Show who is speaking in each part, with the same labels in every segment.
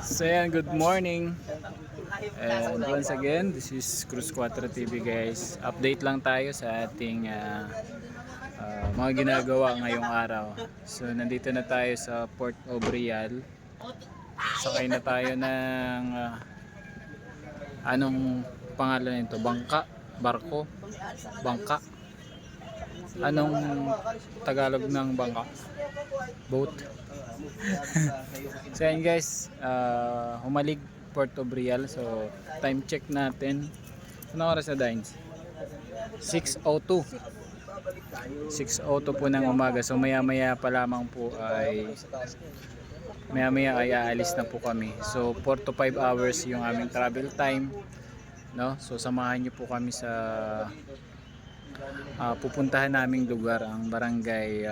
Speaker 1: So yan, good morning. And once again, this is Cruz 4 TV guys. Update lang tayo sa ating mga ginagawa ngayong araw. So nandito na tayo sa Port of Real. Sakay na tayo ng anong pangalan nito? Bangka? Barko? Bangka? Anong Tagalog ng bangka? Boat? So yan guys, humalig Port of Real. So time check natin. Anong oras na Dines? 6:02. 6:02 po ng umaga. So maya maya pa lamang po ay aalis na po kami. So 4 to 5 hours yung aming travel time, no? So samahan niyo po kami sa pupuntahan naming lugar, ang barangay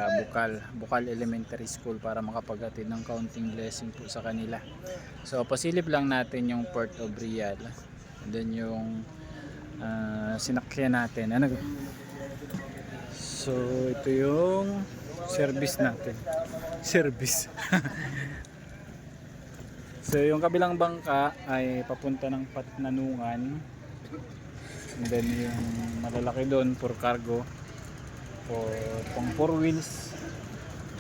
Speaker 1: Bukal Elementary School, para makapaghatid ng counting blessing po sa kanila. So pasilip lang natin yung Port of Real, and then yung sinakyan natin. So ito yung service natin. Service. So yung kabilang bangka ay papunta ng Patnanungan. And then yung malalaki doon for cargo, for pang 4 wheels.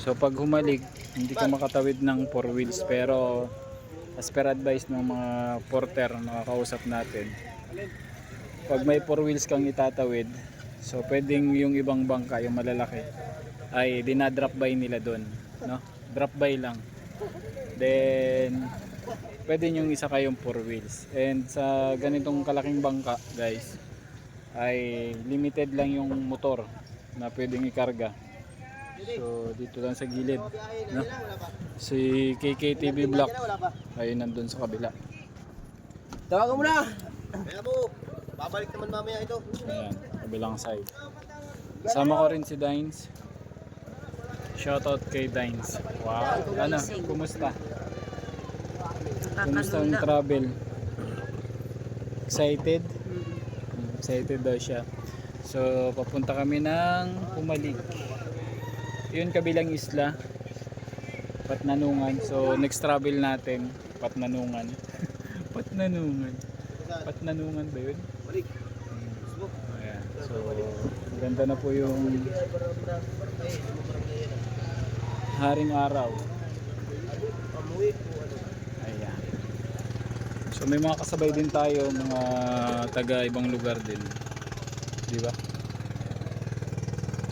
Speaker 1: So pag humalig, hindi ka makatawid ng 4 wheels, pero as per advice ng mga porter na kausap natin, pag may 4 wheels kang itatawid, so pwedeng yung ibang bangka, yung malalaki, ay dinadrop by nila doon, no? Drop by lang. Then pwede yung isa kayong 4 wheels. And sa ganitong kalaking bangka guys, ay limited lang yung motor na pwedeng ikarga. So dito lang sa gilid, no? Si KKTV Block ay nandun sa kabila.
Speaker 2: Tawagan mo na! Kaya mo, babalik naman mamaya ito.
Speaker 1: Ayan, kabilang side. Sama ko rin si Dines. Shoutout kay Dines. Wow, ano, kumusta? Kumusta ang travel? Excited? Excited daw siya. So papunta kami ng Humalig. Yun kabilang isla, Patnanungan. So next travel natin, Patnanungan. Patnanungan. Patnanungan ba yun? Ayan. So ganda na po yung haring araw. Ayan. So may mga kasabay din tayo, mga taga ibang lugar din, di ba?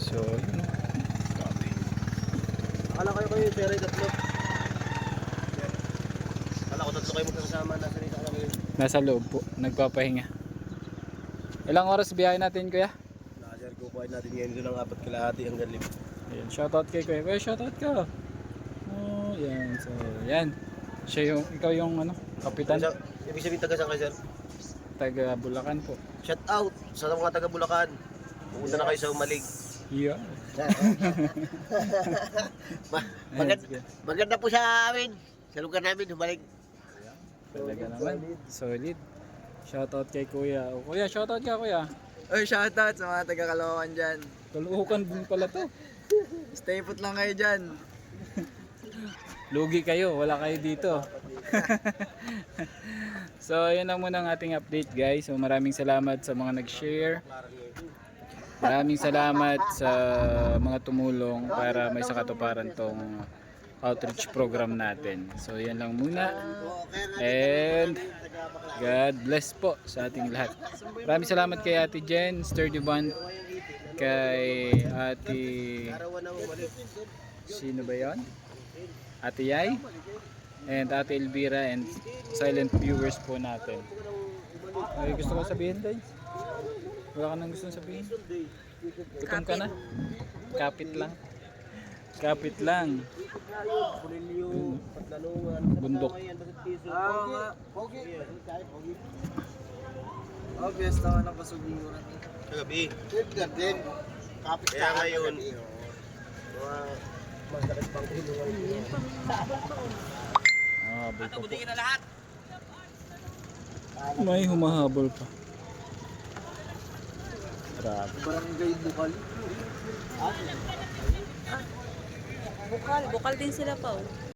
Speaker 1: So yun.
Speaker 2: Akala kayo sir ay tatlo. Akala ko tatlo kayo magkasama, nasa rito ka kayo.
Speaker 1: Nasa loob po, nagpapahinga. Ilang oras biyahe natin, kuya?
Speaker 2: Sir, kukuhain natin ngayon doon ng 4 kalahati hanggang 5.
Speaker 1: Ayan, shoutout kay kuya. Kuya, shoutout ka. Oh, yan. So yan. Ikaw yung ano, kapitan?
Speaker 2: Ibig sabihin taga saan kayo sir?
Speaker 1: Taga Bulacan po.
Speaker 2: Shout out sa mga taga Bulacan. Pumunta na kayo sa Humalig.
Speaker 1: Yeah.
Speaker 2: Maganda po sa amin. Sa lugar namin, Humalig.
Speaker 1: Talaga naman. Solid. Shoutout kay kuya. O, kuya, shoutout ka kuya.
Speaker 3: Oy, shoutout sa mga taga Caloocan dyan.
Speaker 1: Kaluhukan din pala to.
Speaker 3: Stay put lang kayo dyan.
Speaker 1: Lugi kayo, wala kayo dito. So yun lang muna ang ating update guys. So maraming salamat sa mga nag-share. Maraming salamat sa mga tumulong para may sakatuparan tong outreach program natin. So yan lang muna. And God bless po sa ating lahat. Maraming salamat kay Ate Jen, Sturdy Band, kay Ate, sino ba yan? Ate Yay, and Ate Elvira, and silent viewers po natin. Ay, gusto ko sabihin guys? Wala ka nang gusto sabihin? Gutom ka na? Kapit lang. Kapit lang. Bundok.
Speaker 3: Obvious naman ang pasugiuran.
Speaker 2: Kagabi. Garden. Kapit kaya ngayon. Masakit pang kulungan.
Speaker 1: Habol pa po. May humahabol pa. Grabe.
Speaker 3: Barangay Bukal.
Speaker 4: Bukal din sila pa.